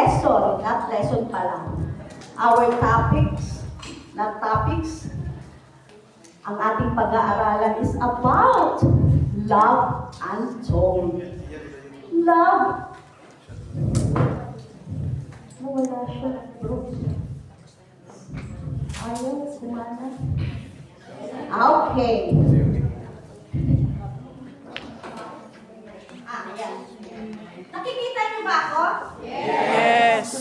lesson, not lesson pala. Our topics, not topics, ang ating pag-aaralan is about love untold. Love. Wala siya, bro. Ayaw, sumana. Okay. Yan. Nakikita niyo ba ako? Yes.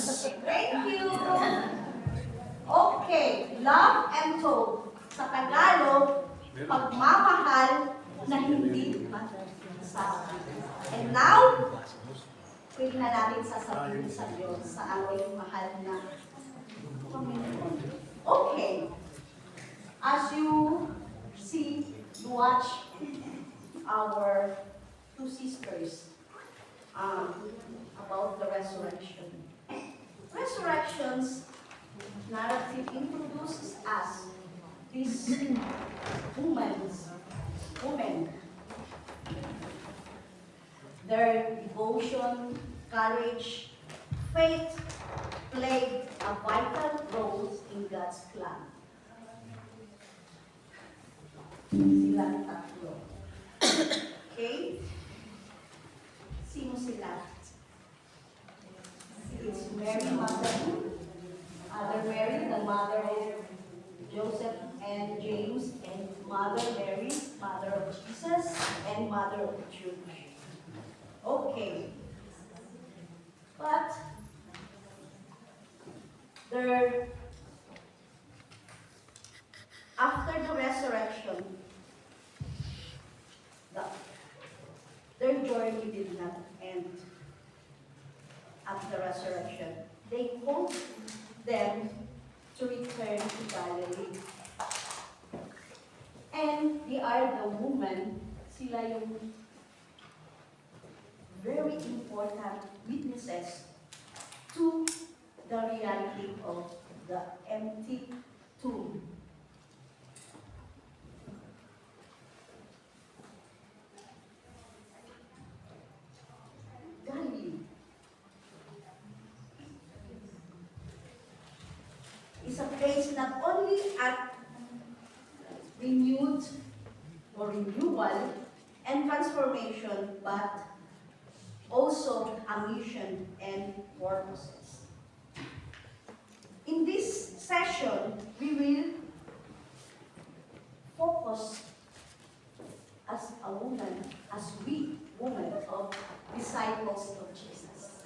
Thank you. Okay. Love and told. Sa Tagalog, pagmamahal na hindi masasabi. And now, pwede na natin sasabihin sa Diyos sa ating mahal na Panginoon. Okay. As you see, you watch our two sisters about the resurrection. Resurrection's narrative introduces us these women, their devotion, courage, faith played a vital role in God's plan. Silang tatlo. Okay? Sino sila? It's Mary Magdalene, Mother Mary, the mother of Joseph and James, and Mother Mary, mother of Jesus, and mother of the church. Okay. But after the resurrection, their journey did not end at the resurrection. They called them to return to Galilee. And they are the women, sila yung very important witnesses to the reality of the empty tomb. Galilee is a place not only at renewed or renewal and transformation, but also a mission and purposes. In this session, we will focus as a woman, as we women of disciples of Jesus.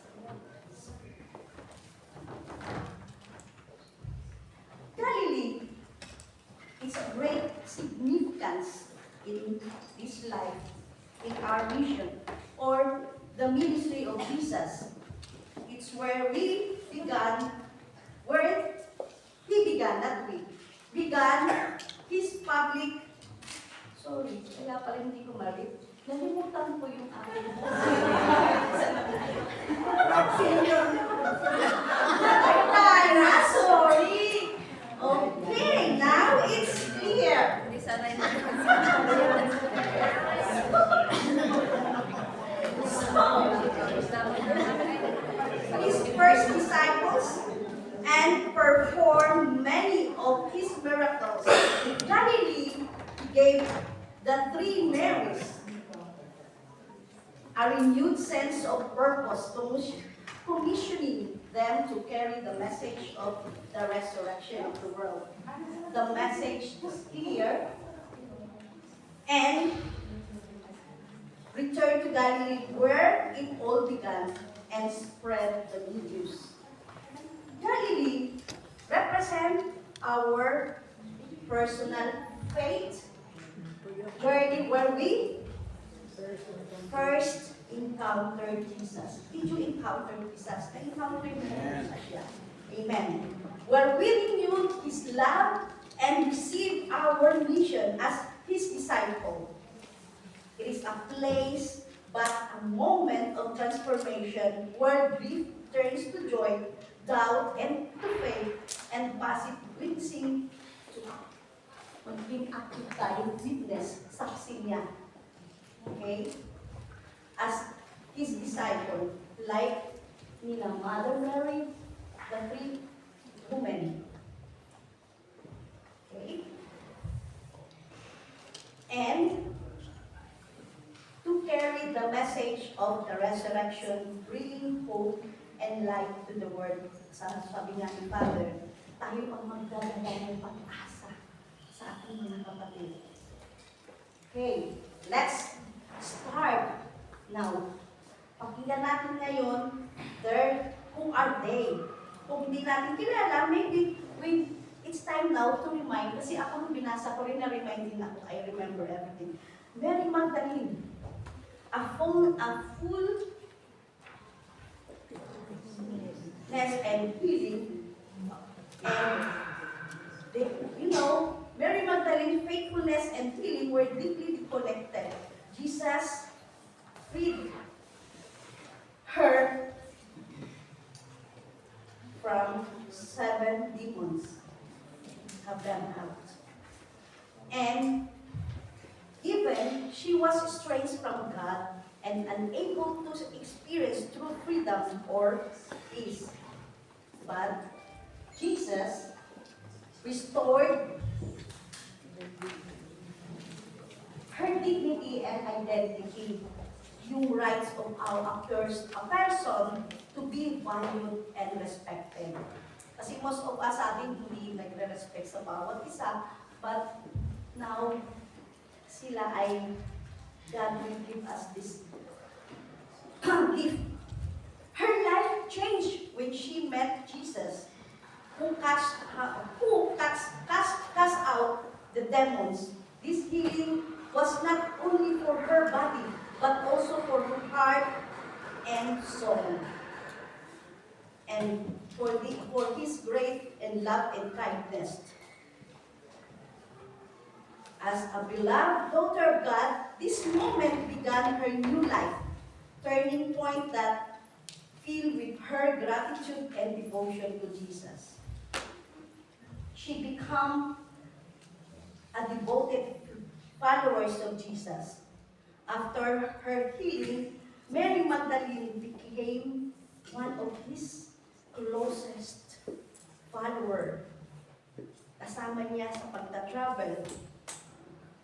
Galilee is a great significance in this life, in our mission, or the ministry of Jesus. It's where we began, where he began, not we, began his public, sorry, kaya pala hindi ko marit. Nalimutan ko yung aking sorry. Okay, now it's clear. His first disciples and performed many of his miracles. Galilee gave the three Marys a renewed sense of purpose, commissioning them to carry the message of the resurrection of the world. The message is clear, and return to Galilee where it all began and spread the good news. Galilee represents our personal faith, where we first encountered Jesus. Did you encounter Jesus? Na-encounter mo siya. Amen. Where we renewed His love and received our mission as His disciple. It is a place, but a moment of transformation where grief turns to joy, doubt and to faith, and passive witnessing to maging active tayong witness, saksi niya. Okay? As His disciple, like nila Mother Mary, the three women. Okay? And to carry the message of the resurrection, bringing hope and light to the world. Sabi nga ni Father, tayo ang magdadala ng pag-asa sa ating mga kapatid. Okay, let's start now. Pakinggan natin ngayon, who are they? Kung hindi natin kilala, maybe it's time now to remind, kasi ako nung binasa ko rin, na-remind din ako, I remember everything. Mary Magdalene, a fullness and healing, and Mary Magdalene, faithfulness and healing were deeply connected. Jesus freed her from 7 demons, have them out. And even she was estranged from God and unable to experience true freedom or peace. But Jesus restored her dignity and identity, yung rights of a person to be valued and respected. Kasi most of us atin hindi nagre-respect sa bawat isa, but now, sila ay, God will give us this gift. Her life changed when she met Jesus, who cast out the demons. This healing was not only for her body, but also for her heart and soul. And for his grace and love and kindness. As a beloved daughter of God, this moment began her new life, turning point that filled with her gratitude and devotion to Jesus. She became a devoted follower of Jesus. After her healing, Mary Magdalene became one of his closest followers. Kasama niya sa pagta-travel,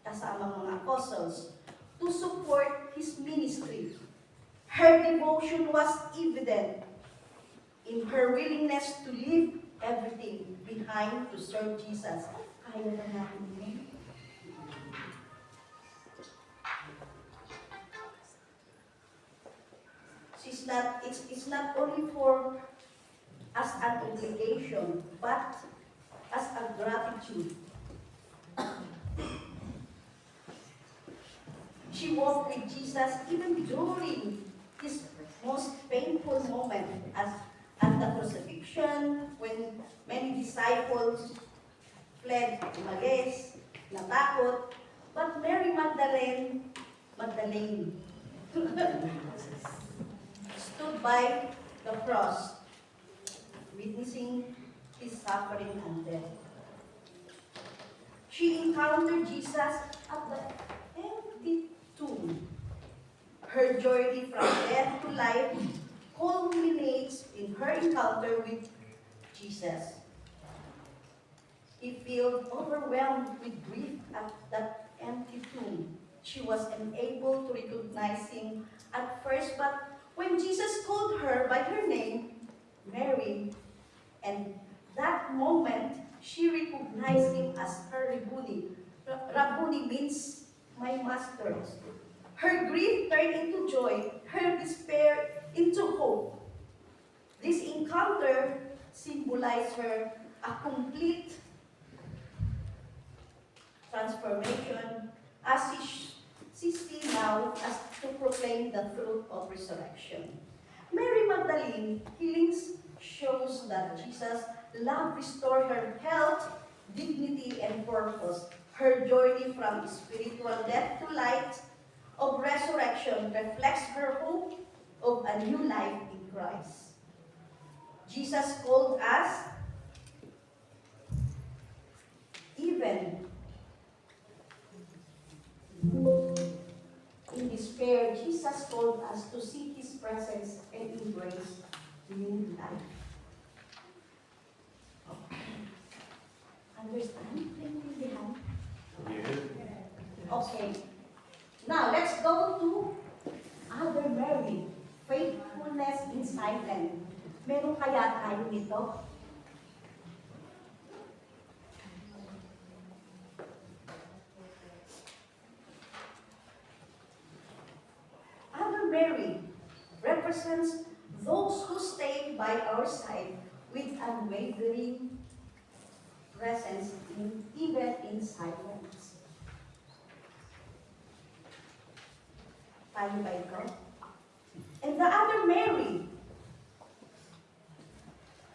kasama mga apostles, to support his ministry. Her devotion was evident in her willingness to leave everything behind to serve Jesus. Kaya na natin yun. It's not only for as an obligation, but as a gratitude. She walked with Jesus even during his most painful moment as at the crucifixion, when many disciples fled, umalis, natakot. But Mary Magdalene stood by the cross, witnessing his suffering and death. She encountered Jesus at the empty tomb. Her journey from death to life culminates in her encounter with Jesus. He felt overwhelmed with grief at that empty tomb. She was unable to recognize him at first, but when Jesus called her by her name, Mary, and that moment, she recognized him as her Rabboni. Rabboni means my master. Her grief turned into joy, her despair into hope. This encounter symbolized her a complete transformation as she sees now as to proclaim the truth of resurrection. Mary Magdalene healings shows that Jesus' love restored her health, dignity, and purpose. Her journey from spiritual death to light of resurrection reflects her hope of a new life in Christ. Jesus called us even in despair. Jesus called us to seek his presence and embrace life. Understand? Naintindihan? Okay. Now, let's go to Other Mary. Faithfulness in silence. Meron kaya tayo nito? Other Mary represents those who stay by our side with unwavering presence even in silence. Tayo ba ito? And the other Mary,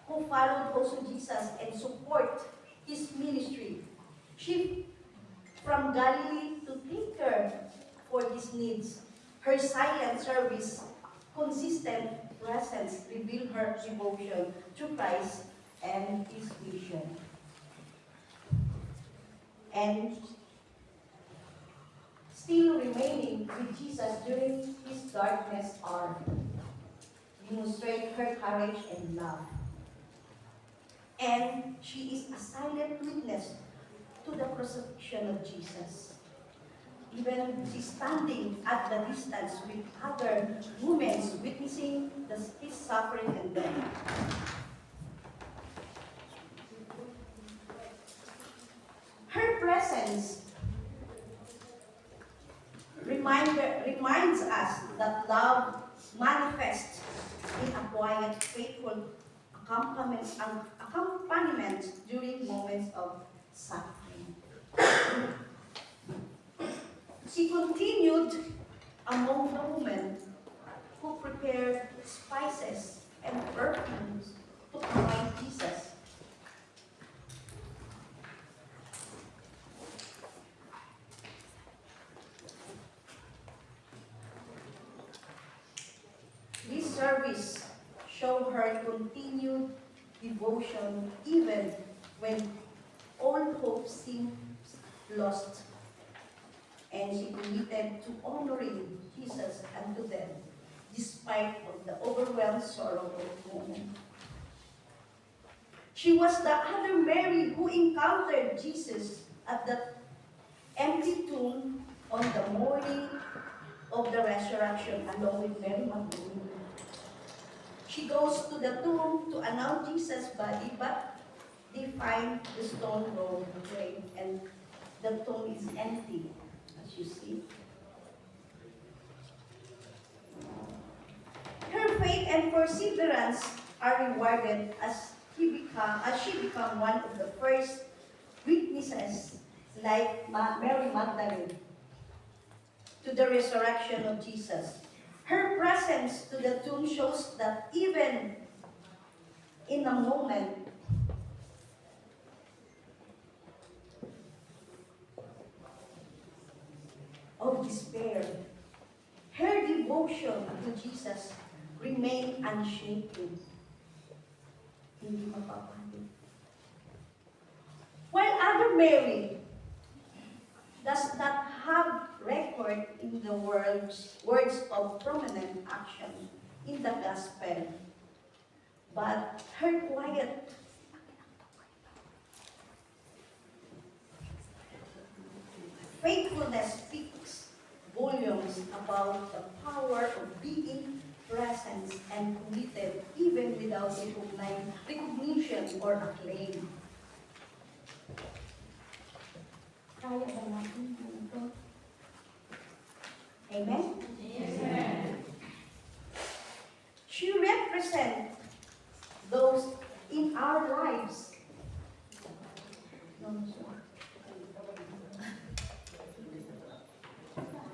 who followed also Jesus and support his ministry, she from Galilee to take care for his needs. Her silent service, consistent presence reveal her devotion to Christ and his mission. And still remaining with Jesus during his darkness hour, demonstrate her courage and love. And she is a silent witness to the crucifixion of Jesus. Even she's standing at the distance with other women witnessing his suffering and death. Her presence reminds us that love manifests in a quiet, faithful accompaniment during moments of suffering. She continued among the women who prepared spices and perfumes to anoint Jesus. This service showed her continued devotion even when all hope seemed lost. And she committed to honoring Jesus and to them, despite of the overwhelmed sorrow of the moment. She was the other Mary who encountered Jesus at the empty tomb on the morning of the resurrection, along with Mary Magdalene. She goes to the tomb to announce Jesus' body, but they find the stone rolled away, and the tomb is empty. You see, her faith and perseverance are rewarded as she become one of the first witnesses, like Mary Magdalene, to the resurrection of Jesus. Her presence to the tomb shows that even in a moment of despair, her devotion to Jesus remained unshaken. Hindi mapapagod. While other Mary does not have record in the words of prominent action in the gospel, but her quiet faithfulness speaks volumes about the power of being present and committed even without recognition or acclaim. Kaya ba natin ito? Amen? Amen. She represents those in our lives.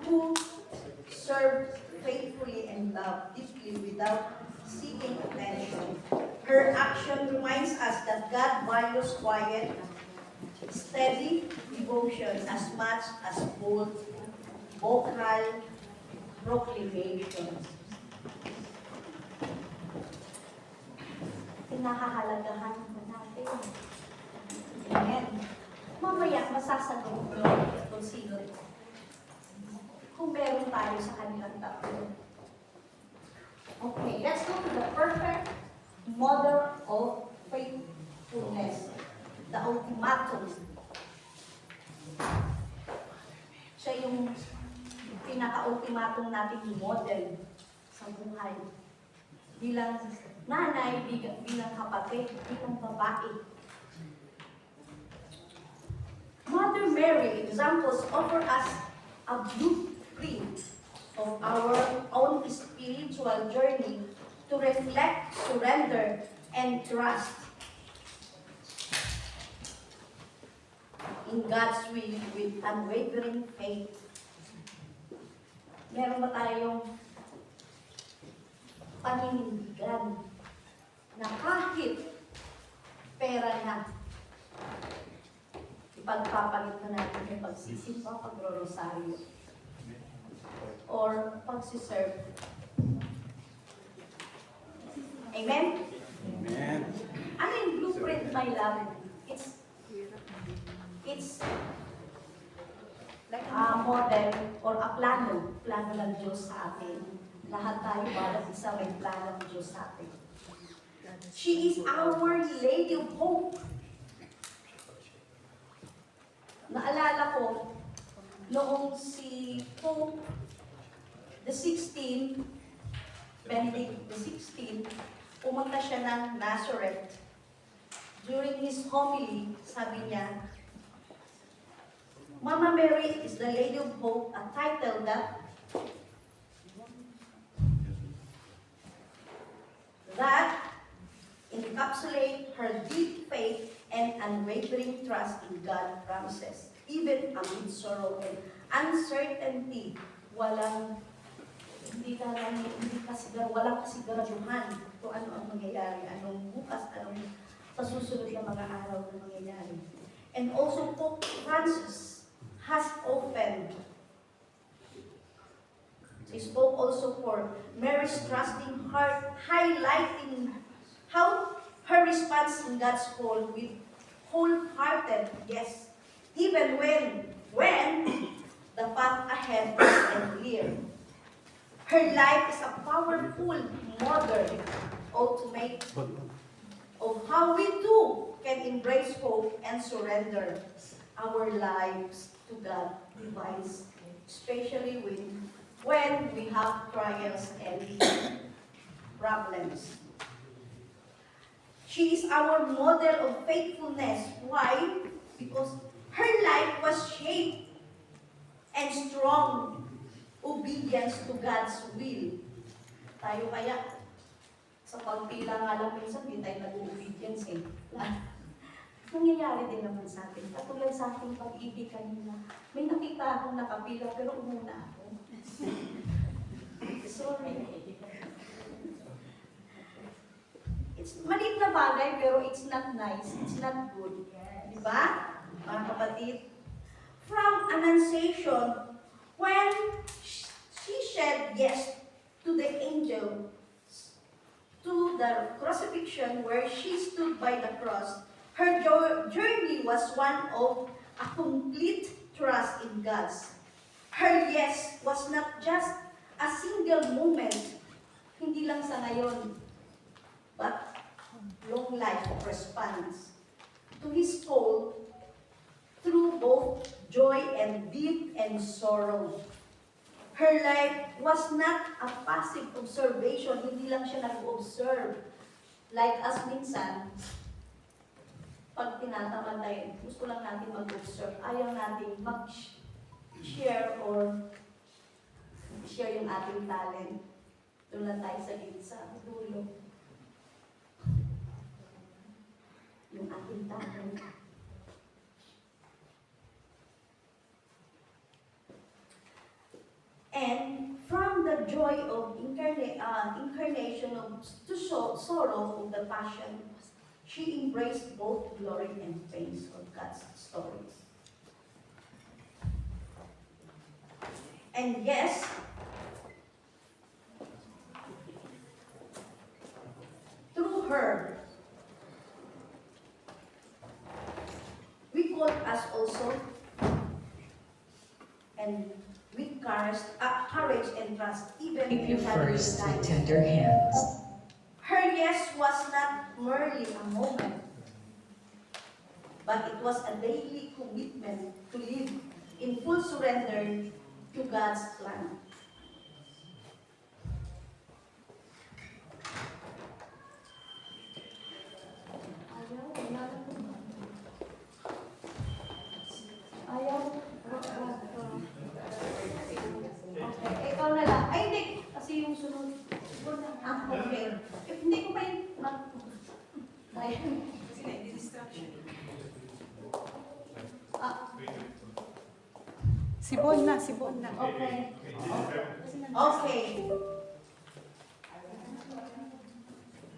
Who serve faithfully and love deeply without seeking attention. Her action reminds us that God values quiet, steady devotion as much as bold, vocal proclamations. Pinahahalagahan mo natin. Amen. Mamaya, masasagot nyo kung sino. Kung meron tayo sa kanilang tatlo. Okay, let's go to the perfect model dapat nating model sa buhay. Bilang nanay, bilang kapatid, bilang babae. Mother Mary examples offer us a blueprint of our own spiritual journey to reflect, surrender, and trust in God's will with unwavering faith. Meron ba tayong paninindigan na kahit pera na, ipagpapalit na natin yung pagsisimba, pagro-rosaryo, or pagsiserve. Amen? Amen. Ano yung blueprint, my love? It's like a model or a plano ng Diyos sa atin. Lahat tayo, bawat isa may plano ng Diyos sa atin. She is our Lady of Hope. Naalala ko, noong si Pope the 16th, Benedict the 16th, pumunta siya ng Nazareth. During his homily, sabi niya, Mama Mary is the Lady of Hope, a title that encapsulates her deep faith and unwavering trust in God's promises. Even amid sorrow and uncertainty, walang kasiguraduhan kung ano ang mangyayari, anong bukas, anong sa susunod na mga araw na mangyayari. And also Pope Francis has often spoke also for Mary's trusting heart, highlighting how her response in God's call with wholehearted yes, even when the path ahead is unclear. Her life is a powerful model ultimate of how we too can embrace hope and surrender our lives to God device, especially when we have trials and problems. She is our model of faithfulness. Why? Because her life was shaped and strong obedience to God's will. Tayo kaya, sa pagpila nga lang minsan, hindi tayo nag-obedience eh. Nangyayari din naman sa atin. Katulad sa ating pag-ibig kanina. May nakita akong nakapila pero umuna ako. Sorry. It's maliit na bagay pero it's not nice. It's not good. Diba? Mga kapatid. From Annunciation, when she said yes to the angel, to the crucifixion where she stood by the cross, her journey was one of a complete trust in God. Her yes was not just a single moment, hindi lang sa ngayon, but long life of response to His call through both joy and deep and sorrow. Her life was not a passive observation, hindi lang siya nag-observe. Like us minsan, pag tinatamad tayo, gusto lang natin mag-observe, ayaw natin mag-share or share yung ating talent. Doon lang tayo sa dulo. Yung ating talent. And from the joy of incarnation to sorrow of the passion, she embraced both glory and pains of God's story. And yes, through her, we call us also, and with courage and trust, even Keep you in first challenging with times. tender hands. Her yes was not merely a moment, but it was a daily commitment to live in full surrender to God's plan. Ayan. Sibon na, sibon na. Okay. Okay.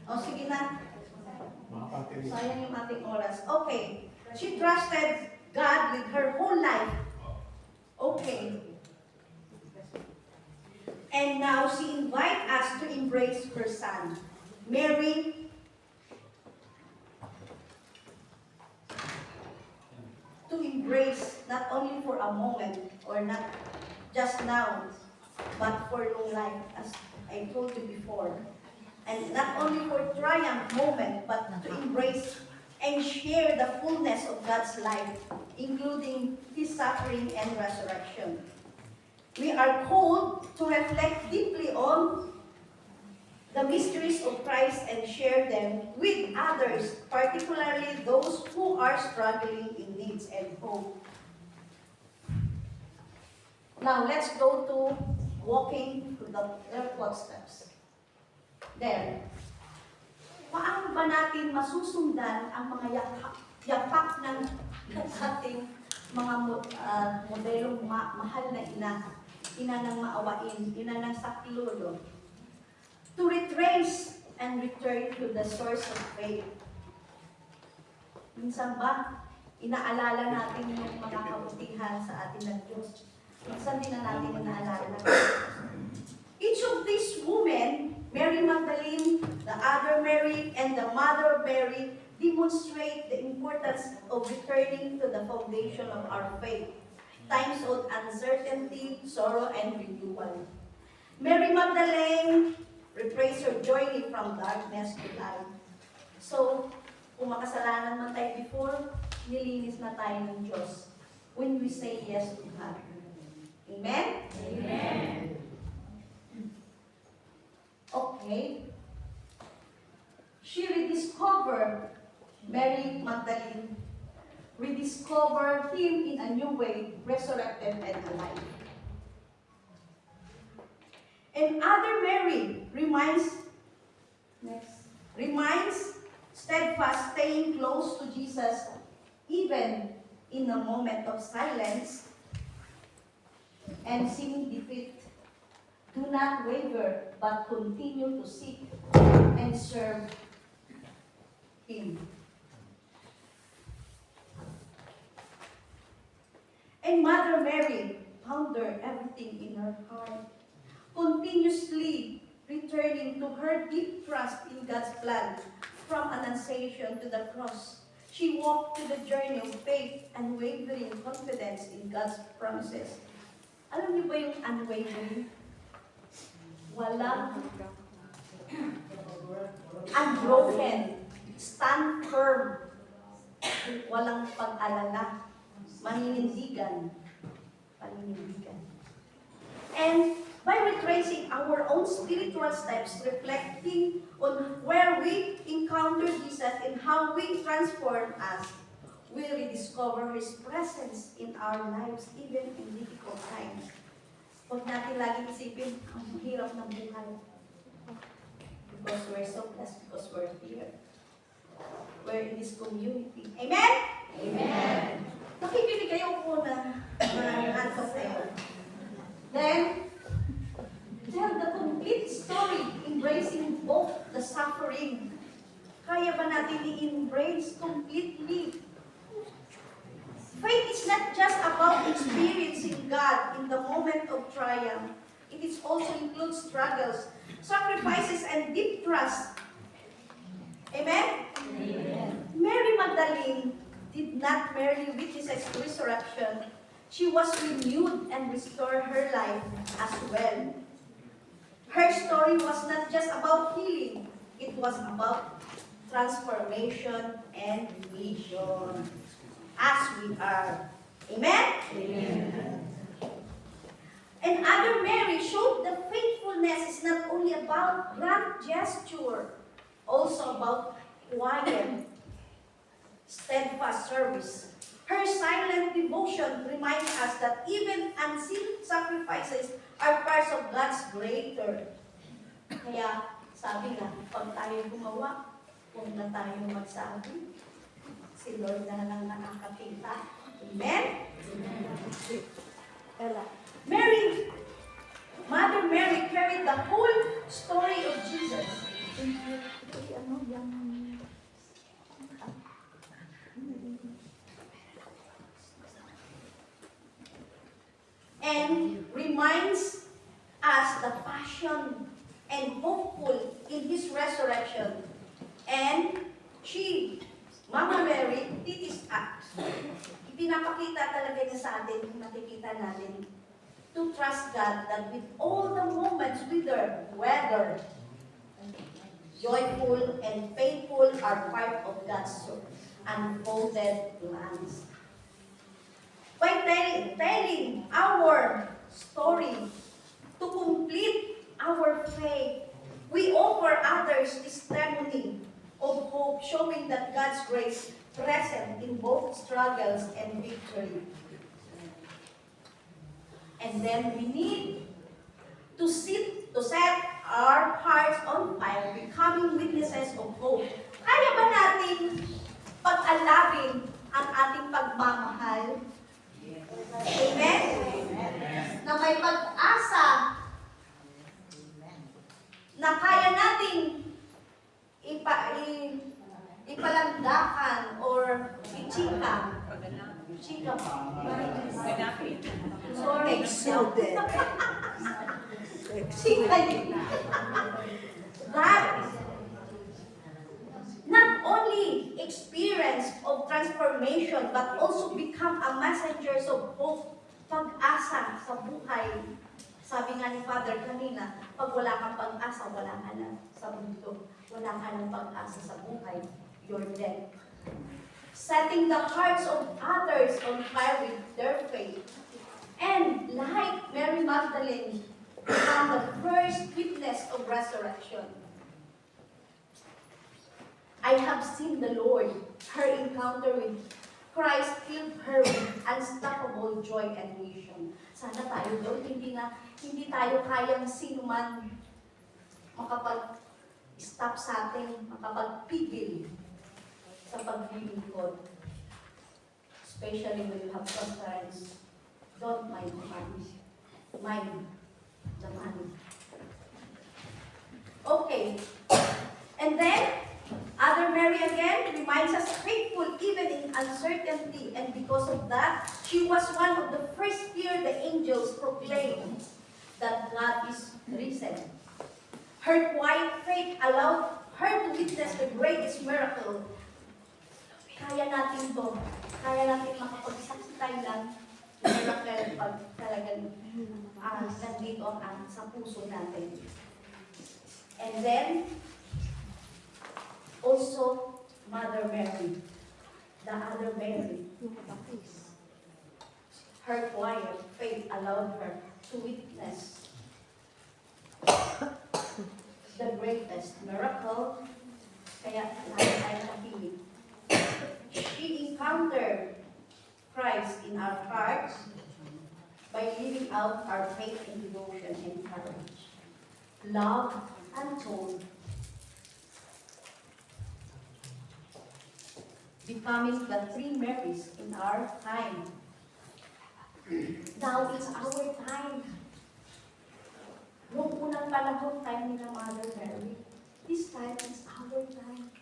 O, sige na. Sayang yung ating oras. Okay. She trusted God with her whole life. Okay. And now she invites us to embrace her son. Mary, to embrace not only for a moment or not just now, but for long life, as I told you before. And not only for triumph moment, but to embrace and share the fullness of God's life, including His suffering and resurrection. We are called to reflect deeply on the mysteries of Christ and share them with others, particularly those who are struggling in needs and hope. Now, let's go to walking to their footsteps. There. Paano ba natin masusundan ang mga yapak ng ating mga modelong mahal na ina ng maawain, ina ng saklolo, to retrace and return to the source of faith. Minsan ba, inaalala natin yung mga kabutihan sa atin ng Diyos? Minsan din na natin inaalala natin. Each of these women, Mary Magdalene, the other Mary, and the mother of Mary, demonstrate the importance of returning to the foundation of our faith, times of uncertainty, sorrow, and renewal. Mary Magdalene retraced her journey from darkness to light. So, kung makasalanan man tayo before, nilinis na tayo ng Diyos when we say yes to God. Amen? Amen. Okay. She rediscovered, Mary Magdalene, rediscovered Him in a new way, resurrected and alive. And other Mary reminds steadfast, staying close to Jesus, even in a moment of silence, and seeing defeat. Do not waver, but continue to seek and serve Him. And Mother Mary pondered everything in her heart, continuously returning to her deep trust in God's plan from Annunciation to the cross. She walked through the journey of faith and wavering confidence in God's promises. Alam niyo ba yung unwavering? Walang unbroken, stand firm, walang pag-alala, maninindigan. And by retracing our own spiritual steps, reflecting on where we encounter Jesus and how we transform us, we rediscover His presence in our lives even in difficult times. Huwag natin laging isipin, ang hirap ng buhay. Because we're so blessed, because we're here. We're in this community. Amen? Amen. Nakikinig kayo po na hands of prayer. Then, tell the complete story, embracing both the suffering. Kaya ba natin i-embrace completely? Faith is not just about experiencing God in the moment of triumph. It is also includes struggles, sacrifices, and deep trust. Amen? Amen. Mary Magdalene did not merely witness His resurrection. She was renewed and restored her life as well. Her story was not just about healing. It was about transformation and vision. As we are. Amen? Amen. And other Mary showed the faithfulness is not only about grand gesture, also about quiet, steadfast service. Her silent devotion reminds us that even unseen sacrifices are parts of God's greater. Kaya sabi nga, pag tayo gumawa, Huwag na tayo magsabi. Si Lord na lang nakakakita. Amen? Mary, Mother Mary carried the whole story of Jesus. And reminds us the passion and hopeful in His resurrection. And she, Mama Mary, did His act. Ipinapakita talaga niya sa atin, makikita natin, to trust God that with all the moments, whether joyful and painful, are part of God's unfolded plans. By telling our story to complete our faith, we offer others testimony of hope, showing that God's grace present in both struggles and victory. And then we need to set our hearts on fire, becoming witnesses of hope. Kaya ba natin pag-alabin ang ating pagmamahal? Amen? Na may pag-asa na kaya nating ipalandakan or ichika. Chika pa. Sorry. Exuded. Chika yun. That not only experience of transformation but also become a messengers of hope, pag-asa sa buhay. Sabi nga ni Father kanina, pag wala kang pag-asa, wala ka na sa mundo. Wala ka ng pag-asa sa buhay. You're dead. Setting the hearts of others on fire with their faith. And like Mary Magdalene, become the first witness of resurrection. I have seen the Lord. Her encounter with Christ filled her with unstoppable joy and vision. Sana tayo doon, hindi tayo kayang sino man makapag-stop sa atin, makapagpigil sa paglilingkod. Especially when you have concerns, don't mind the money. Mind the money. Okay. And then, Other Mary again reminds us faithful even in uncertainty, and because of that, she was one of the first hear the angels proclaim that God is risen. Her quiet faith allowed her to witness the greatest miracle. Kaya natin to. Kaya natin makapagsaksi tayo ng miracle pag talagang nandito ang sa puso natin. And then, also, Mother Mary, the other Mary, her quiet faith allowed her to witness the greatest miracle. Kaya lahat tayo napilit. She encountered Christ in our hearts by living out our faith and devotion and courage. Love untold, becoming the three Marys in our time. Now it's our time. Noong unang panahon, time ni Mother Mary. This time is our time.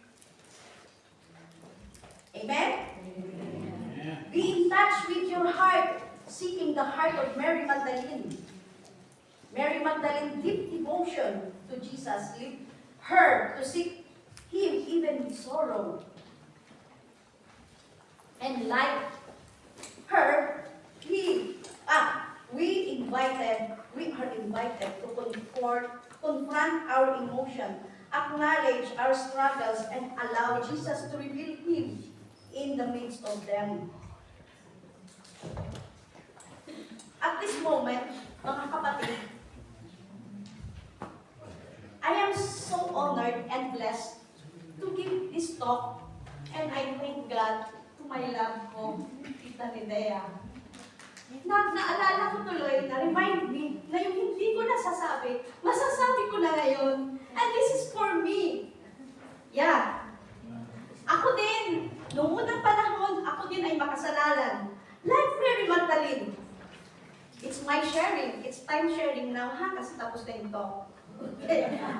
Amen? Amen? Be in touch with your heart, seeking the heart of Mary Magdalene. Mary Magdalene, deep devotion to Jesus, led her to seek Him even with sorrow. And like her, we are invited to confront our emotion, acknowledge our struggles, and allow Jesus to reveal Him in the midst of them. At this moment, mga kapatid, I am so honored and blessed to give this talk, and I thank God to my love ko, Tita Medea. Naalala ko tuloy, na-remind me na yung hindi ko nasasabi, masasabi ko na ngayon. And this is for me. Yeah, Ako din, noong unang panahon, ako din ay makasalanan. Like Mary Magdalene. It's my sharing. It's time sharing now, ha? Kasi tapos na yung talk.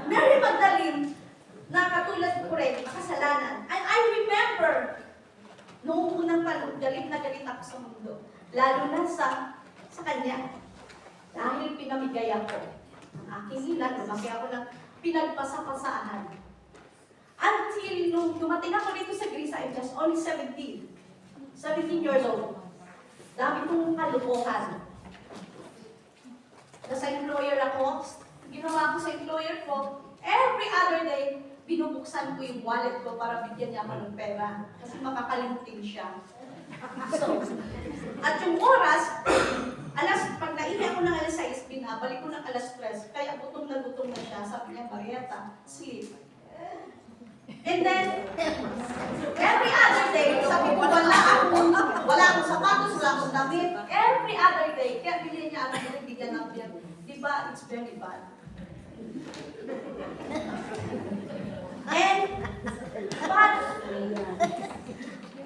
Mary Magdalene, na katulad ko rin, makasalanan. And I remember, noong unang panahon, galit na galit ako sa mundo. Lalo na sa kanya. Dahil pinamigay ako ang aking ilan, lumaki ako ng pinagpasa-pasahan. Until nung dumating ako dito sa Greece, I'm just only 17 years old. Dami kong kalukuhan. Nasa employer ako, ginawa ko sa employer ko, every other day, binubuksan ko yung wallet ko para bigyan niya ako ng pera. Kasi makakalimutin siya. So, at yung oras, pag naihi ako ng alas 6, binabalik ko ng alas 3, kaya gutom na siya. Sabi niya, Marieta, sleep. And then, every other day, sabi ko, wala akong sapatos, wala akong damit. Every other day, kaya bilhin niya ako ng bigyan ng biyan. Diba, it's very bad. But,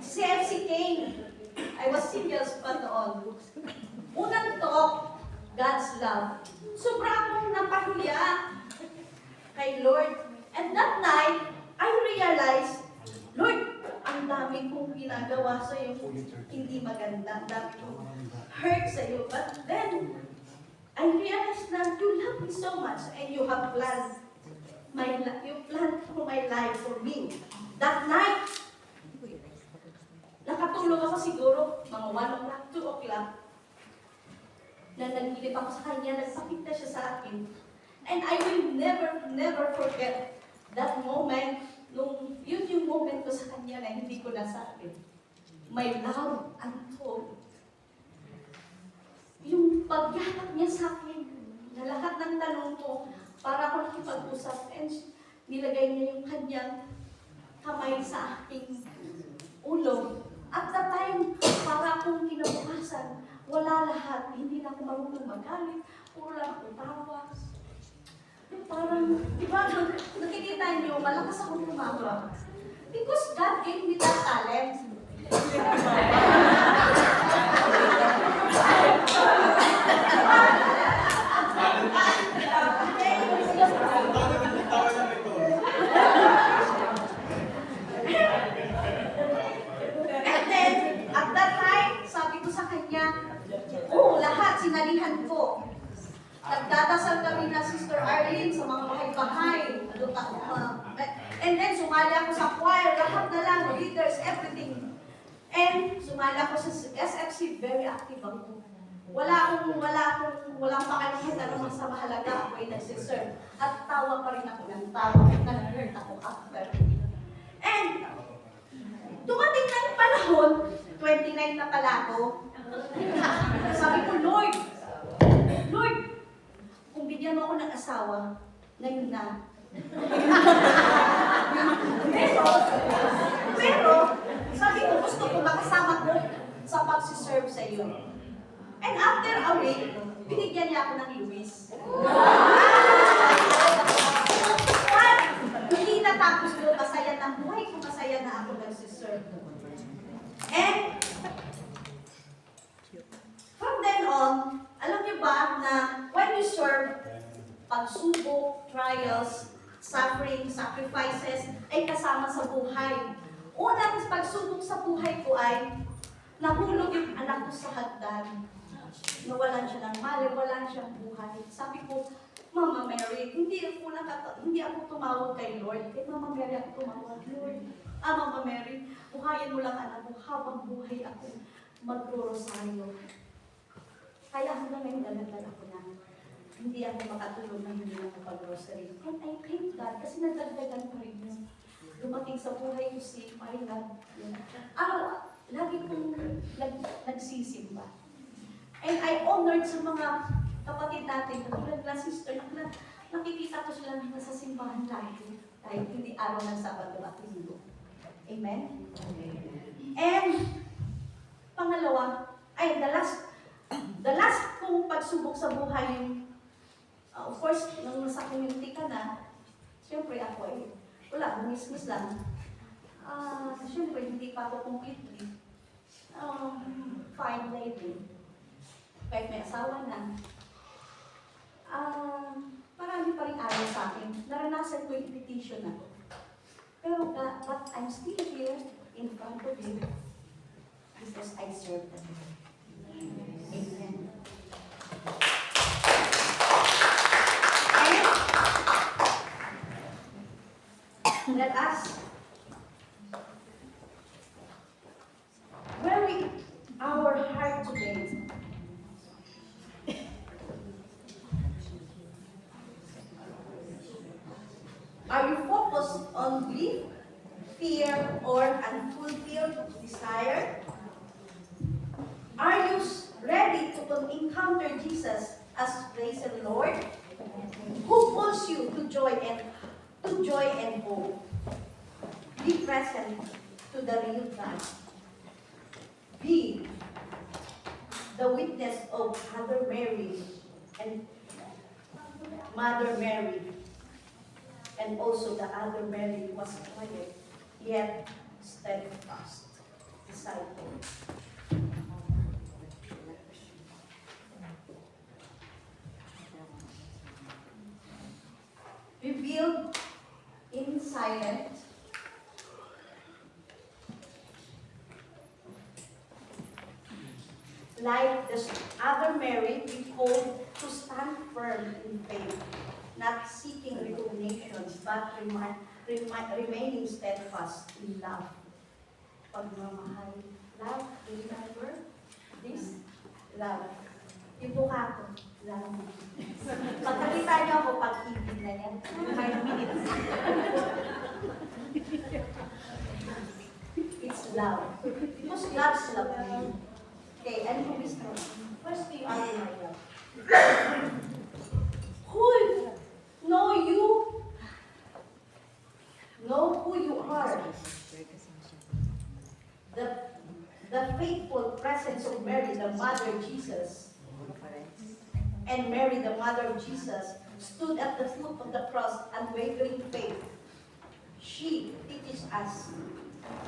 CFC came. I was single pa noon. Unang talk, God's love. Sobra akong napahiya kay Lord. And that night, I realized, Lord, ang dami kong ginagawa sa iyo, hindi maganda. Ang dami kong hurt sa iyo. But then, I realized that you love me so much and you have planned for my life, for me. That night, nakatulog ako siguro mga 1 o'clock, 2 o'clock. Na nagilip ako sa kanya, nagpakita siya sa akin. And I will never forget that moment, yun yung moment ko sa kanya na hindi ko nasabi. My love untold. Yung pagyakap niya sa akin, na lahat ng tanong ko, para ako nakipag-usap, and nilagay niya yung kanyang kamay sa aking ulo. At that time, para akong kinabukasan, wala lahat, hindi na ako marunong magalit, puro lang ako tawa. Parang, di ba, nakikita niyo, malakas akong tumawa. Because God gave me that talent. And then, at that time, sabi ko sa kanya, lahat sinalihan ko. Nagdadasal kami na Sister Arlene sa mga bahay-bahay. And then, sumali ako sa choir, lahat na lang, leaders, everything. And sumali ako sa SFC, very active ako. Walang pakalimutan naman sa mahalaga ako ay nagsiserve. At tawa pa rin ako ng tawa, nag-hurt ako after. And, dumating na yung panahon, 29 na pala ako. Sabi ko, Lord, kung bigyan mo ako ng asawa, ngayon na. pero, sabi ko, gusto ko makasama ko sa pagsiserve sa iyo. And after a week, binigyan niya ako ng Luis. But, hindi natapos ko, masaya na buhay ko, masaya na ako nagsiserve. And, from then on, alam niyo ba na when you serve, pagsubok, trials, suffering, sacrifices, ay kasama sa buhay. Unang pagsubok sa buhay ko ay nahulog yung anak ko sa hagdan. Nawalan siya ng mali, walan siyang buhay. Sabi ko, Mama Mary, hindi ako tumawag kay Lord. Kay Mama Mary ako tumawag, Lord. Mama Mary, buhayin mo lang anak ko habang buhay ako magro-rosaryo. Kaya hanggang ngayon dala-dala ko na. Hindi ako makatulog na hindi ako pag-rosary. And I thank God kasi nadagdagan pa rin yun. Dumating sa buhay ko si Maylad. Lagi kong nagsisimba. And I honored sa mga kapatid natin, katulad na sister, nakikita ko sila nasa simbahan lagi. Kahit hindi araw ng Sabado at Linggo. Amen? And, pangalawa, the last kong pagsubok sa buhay yung, of course, nung nasa community ka na, siyempre ako wala, bumismis lang. Siyempre, hindi pa ako completely fine lady. Kahit may asawa na. Marami pa rin ayaw sa akin. Naranasan ko yung petition ako. Pero but I'm still here in front of you because I serve the Lord. Amen. And let us where we our heart today. Are you focused on grief, fear, or unfulfilled desire? Are you ready to encounter Jesus as praise the Lord? Who pulls you to joy and hope? Be present to the real God. Be the witness of Mother Mary and Mother Mary. And also the other Mary was quiet, yet steadfast disciple. Revealed in silence, like the other Mary, we called to stand firm in faith, not seeking recognition, but remaining steadfast in love. Pagmamahal. Love, remember? This? Love. Yung mukha ko, love. Pag nakita niyo ako, pag-ibig na yan. 5 minutes. It's love. Because God's love you. Okay, and who is love? First, you are my love. Who know who you are. The faithful presence of Mary, the mother of Jesus, and Mary, the mother of Jesus, stood at the foot of the cross, unwavering faith. She teaches us,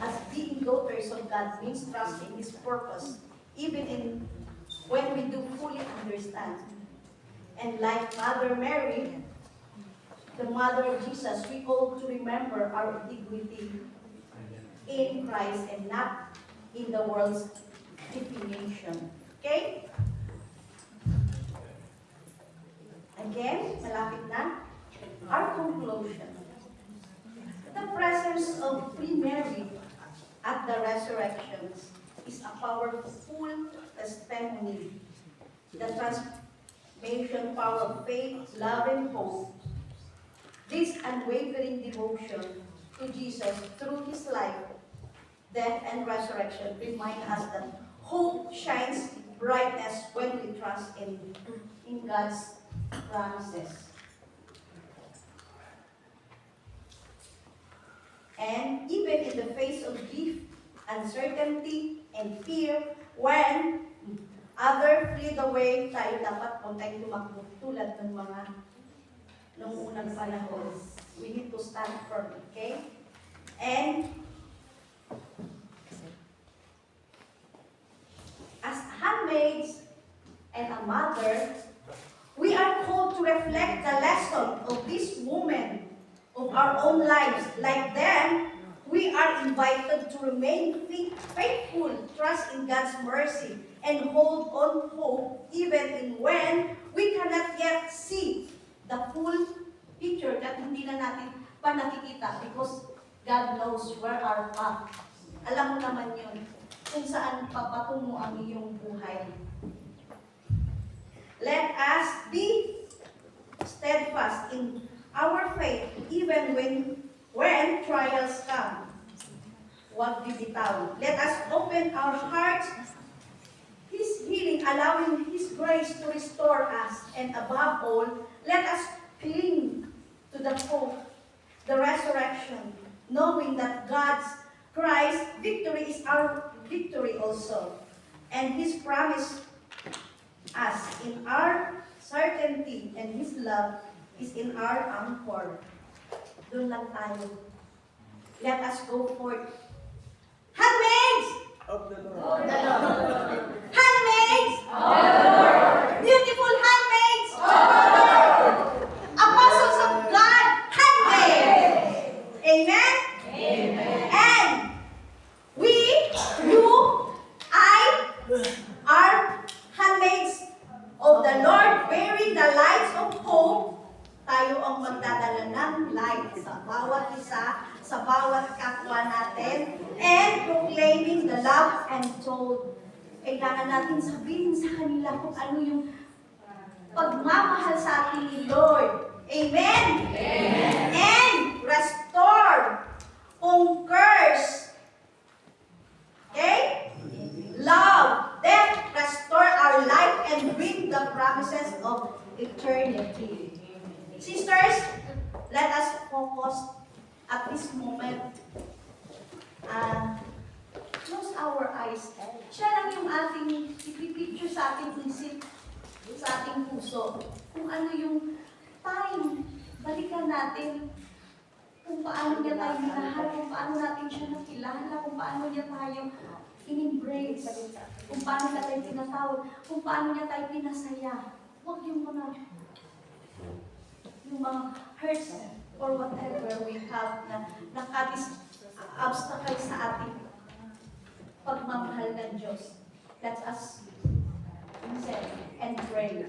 as being daughters of God means trust in His purpose, even when we do fully understand. And like Mother Mary, the mother of Jesus, we call to remember our dignity in Christ and not in the world's definition. Okay? Again, malapit na. Our conclusion. The presence of Queen Mary at the resurrection is a powerful testimony. The transformation power of faith, love, and hope. This unwavering devotion to Jesus through His life, death, and resurrection remind us that hope shines brightness when we trust in God's promises. And even in the face of grief, uncertainty, and fear, when others flee away, tayo dapat kung tayo tumakbo tulad ng mga nung unang panahon. We need to stand firm, okay? And as handmaids and a mother, we are called to reflect the lesson of this woman of our own lives. Like them, we are invited to remain faithful, trust in God's mercy, and hold on hope even in when we cannot yet see the full picture that hindi na natin pa nakikita because God knows where our path. Alam mo naman yun, kung saan papatungo ang iyong buhay. Let us be steadfast in our faith even when trials come. Huwag bibitaw. Let us open our hearts, His healing, allowing His grace to restore us. And above all, let us cling to the hope, the resurrection, knowing that God's Christ's victory is our victory also. And His promise us in our certainty and His love is in our anchor. Doon lang tayo. Let us go forth. Handmaids! Of the Lord. Of the Lord. Handmaids! Of the Lord. Beautiful handmaids! Of the Lord. Apostles of God, handmaids! Amen? Amen. And we, you, I, are handmaids of the Lord, bearing the lights of hope. Tayo ang magdadala ng light sa bawat isa, sa bawat kapwa natin, and proclaiming the love and told. Kailangan natin sabihin sa kanila kung ano yung pagmamahal sa atin ni Lord. Amen? Amen. And restore, conquers, okay? Love, death, restore our life, and bring the promises of eternity. Sisters, let us focus at this moment. Close our eyes. Siya lang yung ating ipipicture sa ating isip, sa ating puso. Kung ano yung time, balikan natin kung paano niya tayo minahal, kung paano natin siya nakilala, kung paano niya tayo in-embrace, kung paano niya tayo tinatawag, kung paano niya tayo pinasaya. Huwag yung mga hurts or whatever we have na obstacle sa ating pagmamahal ng Diyos. Let us listen and pray.